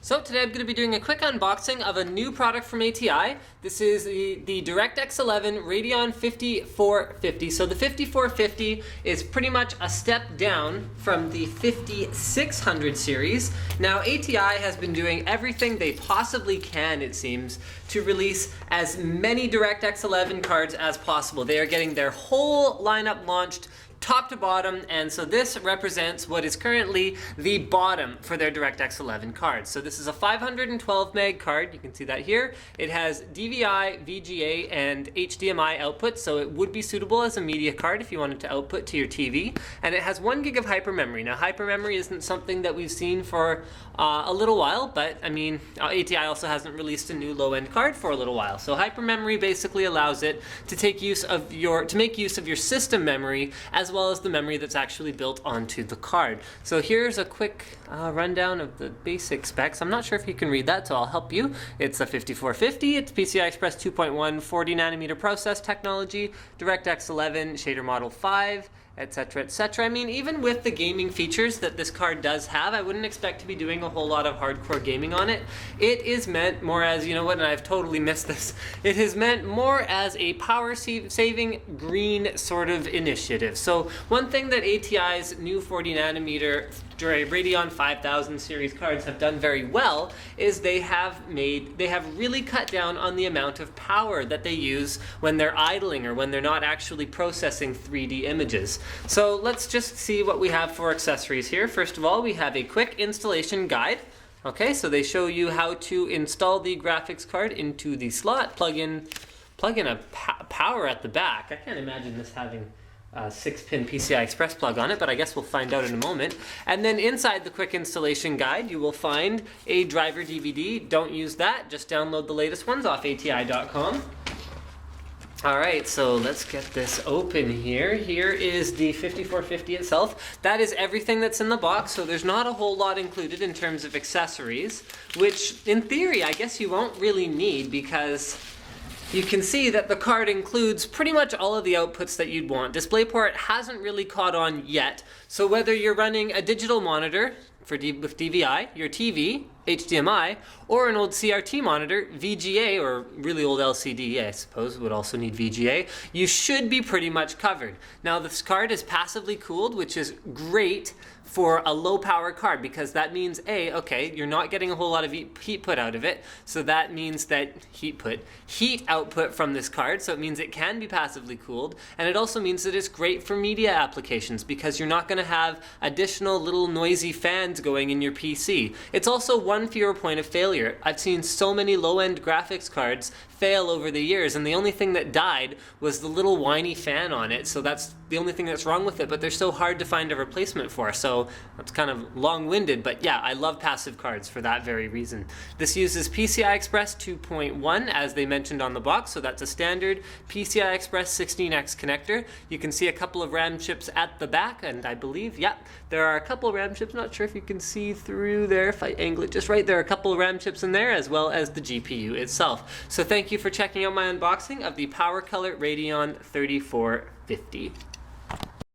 So today I'm going to be doing a quick unboxing of a new product from ATI. This is the DirectX 11 Radeon 5450. So the 5450 is pretty much a step down from the 5600 series. Now ATI has been doing everything they possibly can, it seems, to release as many DirectX 11 cards as possible. They are getting their whole lineup launched top to bottom, and so this represents what is currently the bottom for their DirectX 11 cards. So this is a 512 meg card, you can see that here. It has DVI, VGA, and HDMI output, so it would be suitable as a media card if you wanted to output to your TV. And it has 1 gig of hypermemory. Now hypermemory isn't something that we've seen for a little while, but I mean, ATI also hasn't released a new low-end card for a little while. So hypermemory basically allows it to make use of your system memory as well as the memory that's actually built onto the card. So here's a quick rundown of the basic specs. I'm not sure if you can read that, so I'll help you. It's a 5450, it's PCI Express 2.1, 40 nanometer process technology, DirectX 11, shader model 5, etc., etc. I mean, even with the gaming features that this card does have, I wouldn't expect to be doing a whole lot of hardcore gaming on it. It is meant more as, you know what, and I've totally missed this, it is meant more as a power-saving green sort of initiative. So one thing that ATI's new 40 nanometer Radeon 5000 series cards have done very well is they have really cut down on the amount of power that they use when they're idling or when they're not actually processing 3D images. So let's just see what we have for accessories here. First of all, we have a quick installation guide. Okay, so they show you how to install the graphics card into the slot, plug in a power at the back. I can't imagine this having a 6-pin PCI Express plug on it, but I guess we'll find out in a moment. And then inside the quick installation guide, you will find a driver DVD. Don't use that, just download the latest ones off ATI.com. Alright, so let's get this open here. Here is the 5450 itself. That is everything that's in the box, so there's not a whole lot included in terms of accessories, which in theory I guess you won't really need because you can see that the card includes pretty much all of the outputs that you'd want. DisplayPort hasn't really caught on yet, so whether you're running a digital monitor with DVI, your TV, HDMI, or an old CRT monitor, VGA, or really old LCD, I suppose, would also need VGA, you should be pretty much covered. Now this card is passively cooled, which is great for a low power card because that means okay, you're not getting a whole lot of heat put out of it, so that means that heat output from this card, so it means it can be passively cooled, and it also means that it's great for media applications because you're not going to have additional little noisy fans going in your PC. It's also one fewer point of failure. I've seen so many low-end graphics cards fail over the years, and the only thing that died was the little whiny fan on it, so that's the only thing that's wrong with it, but they're so hard to find a replacement for, so that's kind of long-winded, but yeah, I love passive cards for that very reason. This uses PCI Express 2.1 as they mentioned on the box, so that's a standard PCI Express 16X connector. You can see a couple of RAM chips at the back, and I believe, yeah, there are a couple of RAM chips, not sure if you can see through there, if I angle it just right, there are a couple of RAM chips in there as well as the GPU itself. So thank you for checking out my unboxing of the Powercolor Radeon 3450.